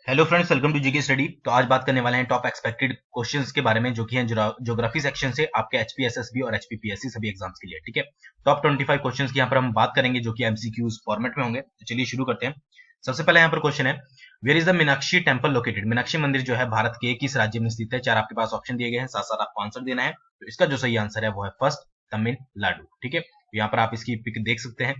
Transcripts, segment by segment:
Hello friends, welcome to GK study. तो आज बात करने वाले हैं टॉप एक्सपेक्टेड क्वेश्चंस के बारे में, जो कि हैं ज्योग्राफी सेक्शन से आपके एचपीएसएसबी और एचपीपीएससी सभी एग्जाम्स के लिए। ठीक है, टॉप 25 क्वेश्चंस की यहाँ पर हम बात करेंगे, जो कि एमसीक्यूज फॉर्मेट में होंगे। तो चलिए शुरू करते हैं। सबसे पहले यहाँ पर क्वेश्चन है, where is the Meenakshi temple located? Meenakshi मंदिर जो है भारत के किस राज्य में स्थित है? चार आपके पास ऑप्शन दिए गए हैं, साथ साथ आपको आंसर देना है। तो इसका जो सही आंसर है वो है फर्स्ट, तमिलनाडु। ठीक है, यहाँ पर आप इसकी पिक देख सकते हैं।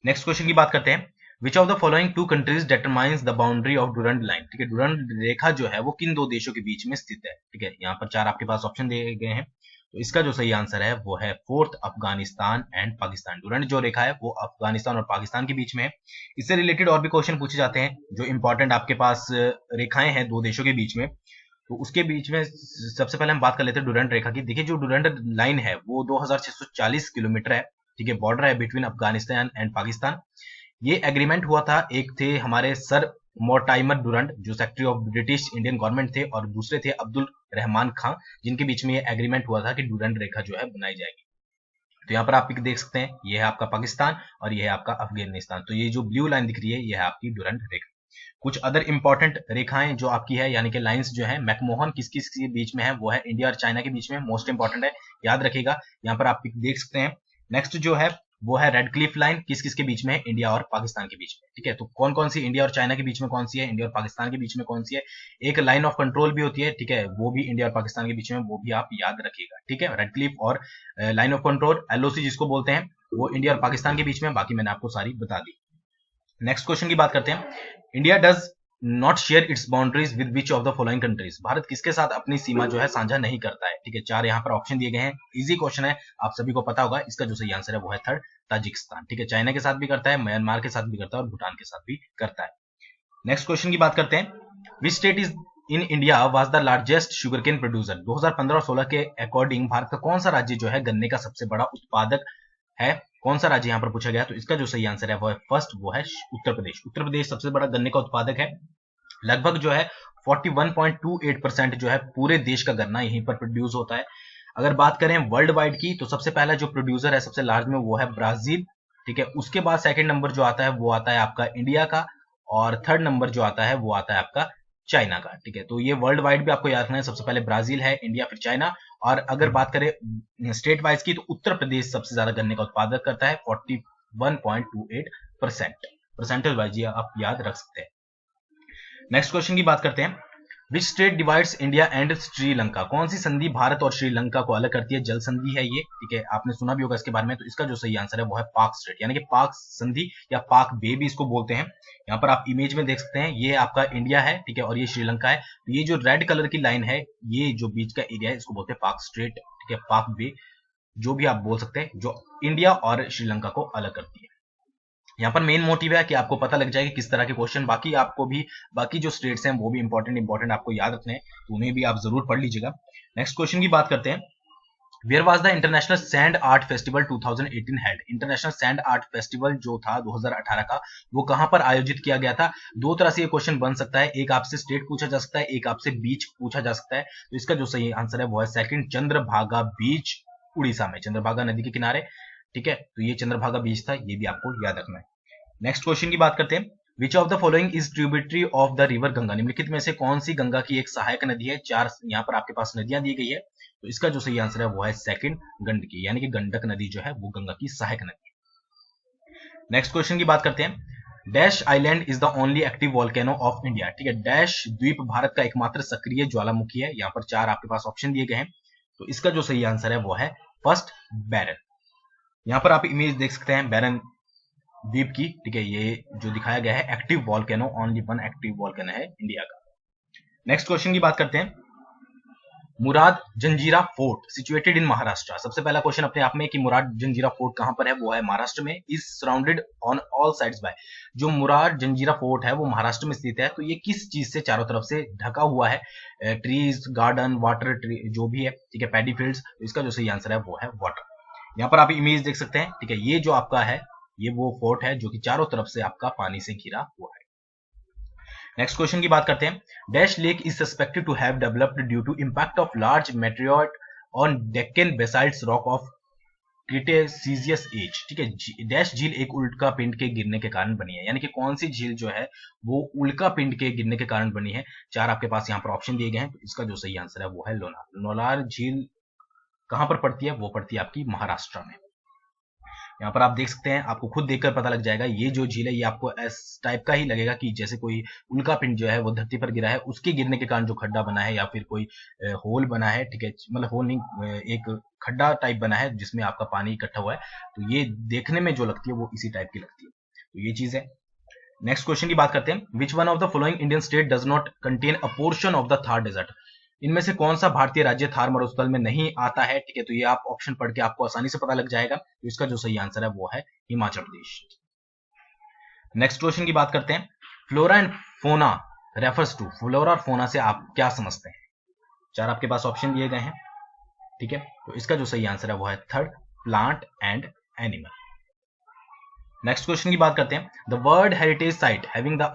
नेक्स्ट क्वेश्चन की बात करते हैं, which of the following two countries determines the boundary of Durand line? ठीक है, डुरंड रेखा जो है वो किन दो देशों के बीच में स्थित है? ठीक है, यहाँ पर चार आपके पास ऑप्शन दिए गए हैं। तो इसका जो सही आंसर है वो है fourth, Afghanistan and Pakistan. Durand जो रेखा है वो अफगानिस्तान और पाकिस्तान के बीच में है। इससे रिलेटेड और भी क्वेश्चन पूछे जाते हैं, जो इंपॉर्टेंट आपके पास रेखाएं हैं दो देशों के बीच में। तो उसके बीच में सबसे पहले हम बात कर लेते हैं डुरंड रेखा की। देखिए, जो डुरंड लाइन है वो 2640 किलोमीटर है। ठीक है, बॉर्डर है बिटवीन अफगानिस्तान एंड पाकिस्तान। ये एग्रीमेंट हुआ था, एक थे हमारे सर मोर्टाइमर डुरंड, जो secretary of British Indian government थे, और दूसरे थे अब्दुल रहमान खां, जिनके बीच में ये एग्रीमेंट हुआ था कि डुरंड रेखा जो है बनाई जाएगी। तो यहाँ पर आप देख सकते हैं, ये है आपका पाकिस्तान और ये है आपका अफगानिस्तान। तो ये जो ब्लू लाइन दिख रही है ये है आपकी डुरंड रेखा। कुछ अदर इंपॉर्टेंट रेखाएं जो आपकी है, यानी कि लाइंस जो है, मैकमोहन किस किस के बीच में है? वो है इंडिया और चाइना के बीच में, मोस्ट इंपॉर्टेंट है, याद रखिएगा। यहाँ पर आप देख सकते हैं। नेक्स्ट जो है वो है रेड क्लिफ लाइन, किस किस के बीच में है? इंडिया और पाकिस्तान के बीच में। ठीक है, तो कौन कौन सी इंडिया और चाइना के बीच में कौन सी है, इंडिया और पाकिस्तान के बीच में कौन सी है? एक लाइन ऑफ कंट्रोल भी होती है, ठीक है, वो भी इंडिया और पाकिस्तान के बीच में, वो भी आप याद रखिएगा। ठीक है, रेड क्लिफ और लाइन ऑफ कंट्रोल, एलओसी जिसको बोलते हैं, वो इंडिया और पाकिस्तान के बीच में। बाकी मैंने आपको सारी बता दी। नेक्स्ट क्वेश्चन की बात करते हैं, India does not share its boundaries with which of the following countries? Bharat किसके साथ अपनी सीमा जो है साझा नहीं करता है? ठीक है, चार यहाँ पर ऑप्शन दिए गए हैं। इजी क्वेश्चन है, आप सभी को पता होगा। इसका जो सही आंसर है वो है थर्ड, ताजिकिस्तान। ठीक है, चाइना के साथ भी करता है, म्यांमार के साथ भी करता है और भूटान के साथ भी करता है। नेक्स्ट क्वेश्चन की बात करते हैं, which state is in India was the largest sugar cane producer? 2015 और 16 के अकॉर्डिंग भारत का कौन सा राज्य जो है गन्ने का सबसे बड़ा उत्पादक है? कौन सा राज्य यहाँ पर पूछा गया? तो इसका जो सही आंसर है वो है फर्स्ट, वो है उत्तर प्रदेश। उत्तर प्रदेश सबसे बड़ा गन्ने का उत्पादक है। लगभग जो है 41.28% जो है पूरे देश का गन्ना यहीं पर प्रोड्यूस होता है। अगर बात करें वर्ल्ड वाइड की, तो सबसे पहला जो प्रोड्यूसर है सबसे लार्ज में वो है ब्राजील। ठीक है, उसके बाद सेकंड नंबर जो आता है वो आता है आपका इंडिया का, और थर्ड नंबर जो आता है वो आता है आपका चाइना का। ठीक है, तो ये वर्ल्ड वाइड भी आपको याद रखना है, सबसे पहले ब्राजील है, इंडिया, फिर चाइना। और अगर बात करें स्टेट वाइज की, तो उत्तर प्रदेश सबसे ज्यादा गन्ने का उत्पादक करता है, 41.28%। परसेंटेज वाइज ये आप याद रख सकते हैं। नेक्स्ट क्वेश्चन की बात करते हैं, which state divides India and Sri Lanka? कौन सी संधि भारत और श्रीलंका को अलग करती है? जल संधि है ये। ठीक है, आपने सुना भी होगा इसके बारे में। तो इसका जो सही आंसर है वो है पाक स्ट्रेट, यानी कि पाक संधि या पाक बे भी इसको बोलते हैं। यहाँ पर आप इमेज में देख सकते हैं, ये आपका इंडिया है, ठीक है, और ये श्रीलंका है। तो ये जो रेड कलर की लाइन है, ये जो बीच का एरिया है, इसको बोलते हैं पाक स्ट्रेट। ठीक है, पाक बे, जो भी आप बोल सकते हैं, जो इंडिया और श्रीलंका को अलग करती है। यहाँ पर मेन मोटिव है कि आपको पता लग जाए कि किस तरह के क्वेश्चन, बाकी आपको भी बाकी जो स्टेट्स हैं वो भी इंपॉर्टेंट आपको याद रखने हैं, तो उन्हें भी आप जरूर पढ़ लीजिएगा। नेक्स्ट क्वेश्चन की बात करते हैं, where was the international sand art festival 2018 held? International sand art festival जो था 2018 का, वो कहां पर आयोजित किया गया था? दो तरह से ये क्वेश्चन बन सकता है, एक आपसे स्टेट पूछा जा सकता है, एक आपसे बीच पूछा जा सकता है। तो इसका जो सही आंसर है वो है सेकंड, चंद्रभागा बीच, उड़ीसा में, चंद्रभागा नदी के किनारे। ठीक है, तो ये चंद्रभागा बीच था, ये भी आपको याद रखना है। नेक्स्ट क्वेश्चन की बात करते हैं, which of the following is tributary of the river Ganga? निम्नलिखित में से कौन सी गंगा की एक सहायक नदी है? चार यहाँ पर आपके पास नदियां दी गई है। तो इसका जो सही आंसर है वो है सेकंड, गंडकी, यानी कि गंडक नदी जो है वो गंगा की सहायक नदी है। नेक्स्ट क्वेश्चन की बात करते हैं, dash island is the only active volcano of India? ठीक है, डैश द्वीप भारत का एकमात्र सक्रिय ज्वालामुखी है। यहाँ पर चार आपके पास ऑप्शन दिए गए हैं। तो इसका जो सही आंसर है वो है फर्स्ट, बैरन। यहाँ पर आप इमेज देख सकते हैं बैरन द्वीप की। ठीक है, ये जो दिखाया गया है active volcano, only one active volcano है इंडिया का। नेक्स्ट क्वेश्चन की बात करते हैं, मुराद जंजीरा फोर्ट सिचुएटेड इन महाराष्ट्र? सबसे पहला क्वेश्चन अपने आप में कि मुराद जंजीरा फोर्ट कहां पर है? वो है महाराष्ट्र में। Is surrounded on all sides by, जो मुराद जंजीरा फोर्ट है वो महाराष्ट्र में स्थित है। तो ये किस चीज से चारों तरफ से ढका हुआ है? ट्रीज, गार्डन, वाटर, ट्री जो भी है, ठीक है, पैडी फील्ड्स। तो इसका जो सही आंसर है वो है वाटर। यहाँ पर आप इमेज देख सकते हैं। ठीक है, ये जो आपका है ये वो फोर्ट है जो कि चारों तरफ से आपका पानी से घिरा हुआ है। नेक्स्ट क्वेश्चन की बात करते हैं, dash lake is suspected to have developed due to impact of large meteorite on Deccan basalt rock of cretaceous age, ठीक है। डैश झील एक उल्का पिंड के गिरने के कारण बनी है, यानी कि कौन सी झील जो है वो उल्का पिंड के गिरने के कारण बनी है। 4 आपके पास यहाँ पर ऑप्शन दिए गए हैं, तो इसका जो सही आंसर है वो है लोनार। लोनार झील कहां पर पड़ती है, वो पड़ती है आपकी महाराष्ट्र में। यहाँ पर आप देख सकते हैं, आपको खुद देखकर पता लग जाएगा, ये जो झील है ये आपको इस टाइप का ही लगेगा कि जैसे कोई उल्का पिंड जो है वो धरती पर गिरा है, उसके गिरने के कारण जो खड्डा बना है, या फिर कोई होल बना है, ठीक है, मतलब होल नहीं, एक खड्डा टाइप बना है जिसमें आपका पानी इकट्ठा हुआ है, तो ये देखने में जो लगती है वो इसी टाइप की लगती है, तो ये चीज है। नेक्स्ट क्वेश्चन की बात करते हैं, which one of the following Indian state does not contain a portion of the Thar desert. इनमें से कौन सा भारतीय राज्य थार मरुस्थल में नहीं आता है, ठीक है, तो ये आप ऑप्शन पढ़ के आपको आसानी से पता लग जाएगा, तो इसका जो सही आंसर है वो है हिमाचल प्रदेश। नेक्स्ट क्वेश्चन की बात करते हैं, flora and fauna refers to, flora और फोना से आप क्या समझते हैं। 4 आपके पास ऑप्शन दिए गए हैं, ठीक है, तो इसका जो सही आंसर है वो है third, plant and animal. Next question की बात करते हैं, the world heritage site having the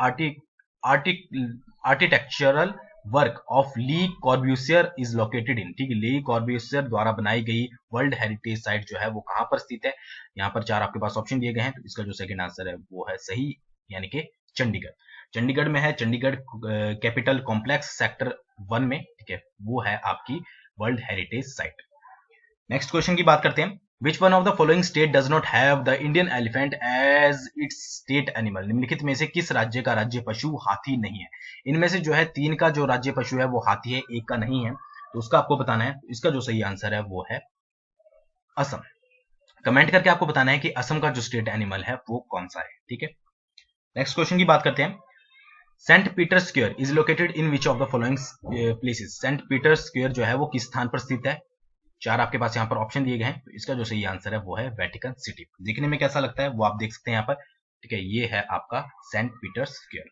architectural work of Le Corbusier is located in, ठीक है, ली कॉर्ब्यूसियर द्वारा बनाई गई वर्ल्ड हेरिटेज साइट जो है वो कहां पर स्थित है। यहाँ पर 4 आपके पास ऑप्शन दिए गए हैं, तो इसका जो सेकंड आंसर है वो है सही, यानी कि चंडीगढ़। चंडीगढ़ में है, चंडीगढ़ कैपिटल कॉम्प्लेक्स सेक्टर 1 में, ठीक है, वो है आपकी world heritage site. Next question की बात करते हैं, which one of the following state does not have the Indian elephant as its state animal. निम्नलिखित में से किस राज्य का राज्य पशु हाथी नहीं है। इनमें से जो है 3 का जो राज्य पशु है वो हाथी है, 1 का नहीं है, तो उसका आपको बताना है। इसका जो सही आंसर है वो है असम। कमेंट करके आपको बताना है कि असम का जो स्टेट एनिमल है वो कौन सा है, ठीक है। नेक्स्ट क्वेश्चन की बात करते हैं, Saint Peter square is located in which of the following places. Saint Peter square जो है वो किस स्थान पर स्थित है। 4 आपके पास यहाँ पर ऑप्शन दिए गए हैं, तो इसका जो सही आंसर है वो है वेटिकन सिटी। देखने में कैसा लगता है वो आप देख सकते हैं यहाँ पर, ठीक है, ये है आपका Saint Peter Square.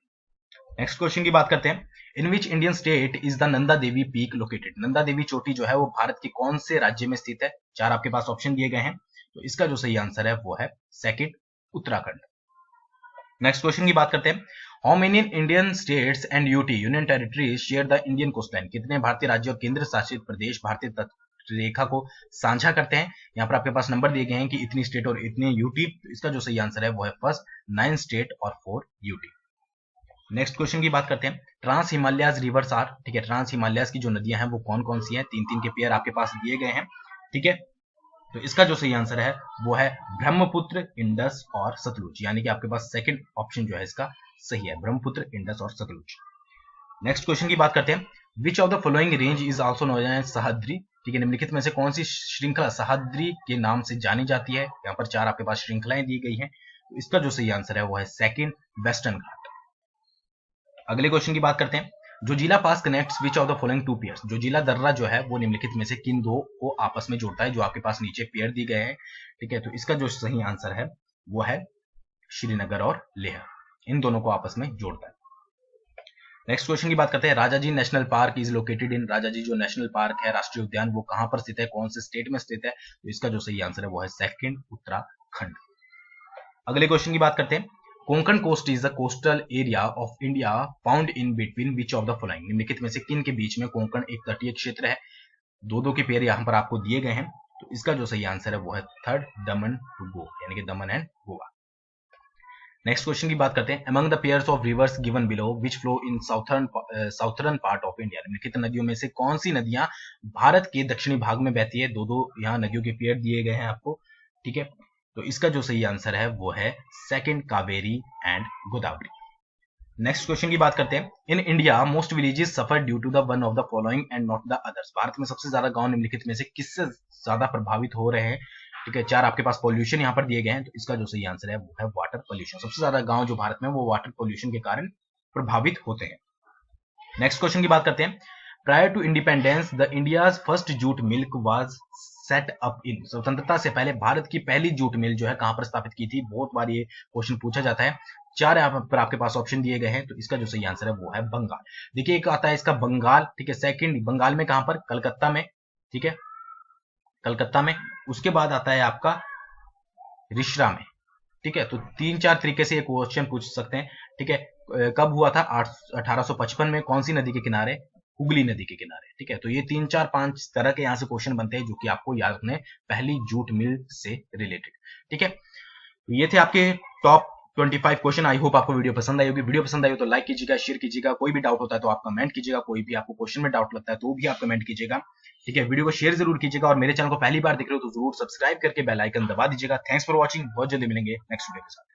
Next question की बात करते हैं, in which Indian state is the Nanda Devi peak located. Nanda Devi चोटी जो है वो भारत के कौन से राज्य में स्थित है। 4 आपके पास ऑप्शन दिए गए हैं, तो इसका जो सही आंसर है वो है सेकंड, उत्तराखंड। नेक्स्ट क्वेश्चन की बात करते हैं, how many Indian states and UT union territories share the Indian coastline. कितने भारतीय राज्य और केंद्र शासित प्रदेश भारतीय तट रेखा को साझा करते हैं। यहाँ पर आपके पास नंबर दिए गए हैं कि इतनी स्टेट और इतनी यूटी, तो इसका जो सही आंसर है वो है फर्स्ट, 9 स्टेट और 4 यूटी। नेक्स्ट क्वेश्चन की बात करते हैं, ट्रांस हिमालयाज रिवर्स आर, ठीक है, ट्रांस हिमालयाज की जो नदियां हैं वो कौन कौन सी हैं। 3 के पेयर आपके पास दिए गए हैं, ठीक है, तो इसका जो सही आंसर है वो है ब्रह्मपुत्र, इंडस और सतलुज, यानी कि आपके पास सेकंड ऑप्शन जो है इसका सही है, ब्रह्मपुत्र, इंडस और सतलुज। नेक्स्ट क्वेश्चन की बात करते हैं, which of the following range is also known as Sahyadri, ठीक है, निम्नलिखित में से कौन सी श्रृंखला सह्याद्री के नाम से जानी जाती है। यहाँ पर 4 आपके पास श्रृंखलाएं दी गई हैं, तो इसका जो सही आंसर है वो है सेकंड, वेस्टर्न घाट। अगले क्वेश्चन की बात करते हैं, Zojila pass connects which of the following 2 pairs. Zojila दर्रा जो है वो निम्नलिखित में से किन 2 को आपस में जोड़ता है। जो आपके पास नीचे पेयर दिए गए हैं, ठीक है, तो इसका जो सही आंसर है वो है श्रीनगर और लेह, इन दोनों को आपस में जोड़ता है। नेक्स्ट क्वेश्चन की बात करते हैं, Rajaji national park is located इन। राजाजी जो नेशनल पार्क है, राष्ट्रीय उद्यान, वो कहां पर स्थित है, कौन से स्टेट में स्थित है, तो इसका जो सही आंसर है वो है सेकंड, उत्तराखंड। अगले क्वेश्चन की बात करते हैं, Konkan coast is the coastal area of India found in between which of the following. निम्नलिखित में से किन के बीच में कोंकण एक तटीय क्षेत्र है। 2 के पेयर यहां पर आपको दिए गए हैं, तो इसका जो सही आंसर है वो है थर्ड, दमन टू गो, यानी कि दमन एंड गोवा। नेक्स्ट क्वेश्चन की बात करते हैं, among the pairs of reverse given below which flow in southern part of India. निम्नलिखित नदियों में से कौन सी नदियां भारत के दक्षिणी भाग में बहती है। 2 यहाँ नदियों के पेयर दिए गए हैं आपको, ठीक है, तो इसका जो सही आंसर है वो है second, Kaveri and Godavari. Next question की बात करते हैं, in India most villages suffer due to the one of the following and not the others. भारत में सबसे ज्यादा गांव निम्नलिखित में से किससे ज्यादा प्रभावित हो रहे हैं, ठीक है। 4 आपके पास पॉल्यूशन यहाँ पर दिए गए हैं, तो इसका जो सही आंसर है वो है वाटर पॉल्यूशन। सबसे ज्यादा गांव जो भारत में वो वाटर पॉल्यूशन के कारण प्रभावित होते हैं। नेक्स्ट क्वेश्चन की बात करते हैं, prior to independence the India's first jute mill was set up in. स्वतंत्रता से पहले भारत की पहली जूट मिल जो है कहां पर स्थापित की थी। बहुत बार ये क्वेश्चन पूछा जाता है। 4 यहाँ पर आपके पास ऑप्शन दिए गए हैं, तो इसका जो सही आंसर है वो है बंगाल। देखिए एक आता है इसका बंगाल, ठीक है, सेकंड बंगाल में कहां पर, कलकत्ता में, ठीक है, कलकत्ता में। उसके बाद आता है आपका रिश्रा में, ठीक है, तो 3-4 तरीके से ये क्वेश्चन पूछ सकते हैं, ठीक है। कब हुआ था, 1855 में, कौन सी नदी के किनारे हुगली नदी के किनारे, ठीक है। तो ये 3 4 5 तरह के यहाँ से क्वेश्चन बनते हैं जो कि आपको याद रखने पहली जूट मिल से रिलेटेड, ठीक है। ये थे आपके टॉप 25 क्वेश्चन। आई होप आपको वीडियो पसंद आई होगी। वीडियो पसंद आई हो तो लाइक कीजिएगा, शेयर कीजिएगा। कोई भी डाउट होता है तो आप कमेंट कीजिएगा, कोई भी आपको क्वेश्चन में डाउट लगता है तो भी आप कमेंट कीजिएगा, ठीक है। वीडियो को शेयर जरूर कीजिएगा और मेरे चैनल को पहली बार देख रहे हो तो जरूर सब्सक्राइब करके बेल आइकन दबा दीजिएगा। Thanks for watching. बहुत जल्दी मिलेंगे नेक्स्ट वीडियो के साथ।